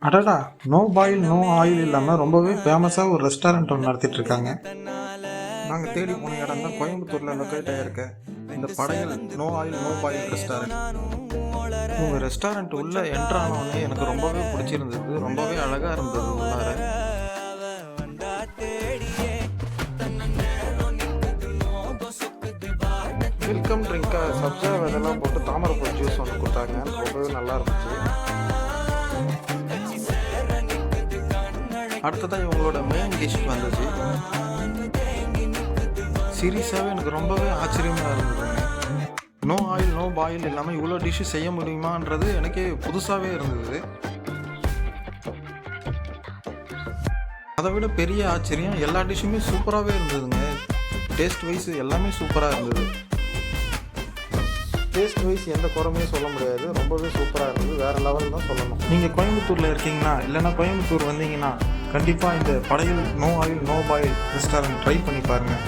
அடடா! No boil, no oil இல்லாமல் ரொம்பவே ஃபேமஸாக ஒரு ரெஸ்டாரண்ட் ஒன்று நடத்திட்டு இருக்காங்க. நாங்கள் தேடி போன இடம் தான் கோயம்புத்தூரில் லொக்கேட் ஆகிருக்க இந்த Padayal no oil no boil restaurant. உங்கள் ரெஸ்டாரண்ட் உள்ளே என்ட்ரு ஆனோடனே எனக்கு ரொம்பவே பிடிச்சிருந்தது. ரொம்பவே அழகாக இருந்தது உள்ளார. வெல்கம் ட்ரிங்காக சப்ஜா விதெல்லாம் போட்டு தாமரைப்பூ ஜூஸ் ஒன்று கொடுத்தாங்க. ரொம்பவே நல்லா இருந்துச்சு. அடுத்ததான் இவங்களோட மெயின் டிஷ் வந்துச்சு. சீரியஸாகவே எனக்கு ரொம்பவே ஆச்சரியமாக இருந்ததுங்க. நோ ஆயில் நோ பாயில் இல்லாமல் இவ்வளோ டிஷ்ஷு செய்ய முடியுமான்றது எனக்கே புதுசாகவே இருந்தது. அதை விட பெரிய ஆச்சரியம் எல்லா டிஷ்ஷுமே சூப்பராகவே இருந்ததுங்க. டேஸ்ட் வைஸ் எல்லாமே சூப்பராக இருந்தது. டேஸ்ட் வைஸ் எந்த குறமே சொல்ல முடியாது. ரொம்பவே சூப்பராக இருந்தது. வேறு லெவல் தான் சொல்லணும். நீங்கள் கோயம்புத்தூரில் இருக்கீங்கன்னா இல்லைன்னா கோயம்புத்தூர் வந்தீங்கன்னா கண்டிப்பாக இந்த Padayal no oil no boil restaurant try பண்ணி பாருங்கள்.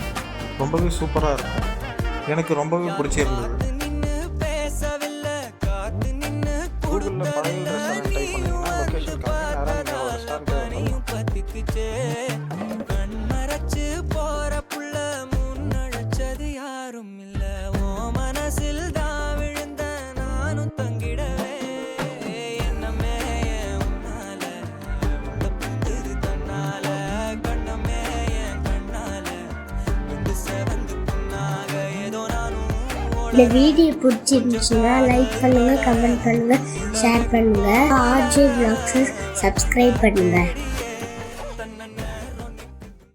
ரொம்பவே சூப்பராக இருக்கும். எனக்கு ரொம்பவே பிடிச்சிருந்தது. கூகுளில் படையல் ரெஸ்டாரண்ட் ட்ரை பண்ணிங்கன்னா லொக்கேஷன் காமிங்க. நேராக நீங்கள் ரெஸ்டாரண்ட் இந்த வீடியோ பிடிச்சிருந்துச்சுன்னா லைக் பண்ணுங்கள், கமெண்ட் பண்ணுங்கள், ஷேர் பண்ணுங்கள். ஆர்ஜே வ்ளாக்ஸை சப்ஸ்கிரைப் பண்ணுங்கள்.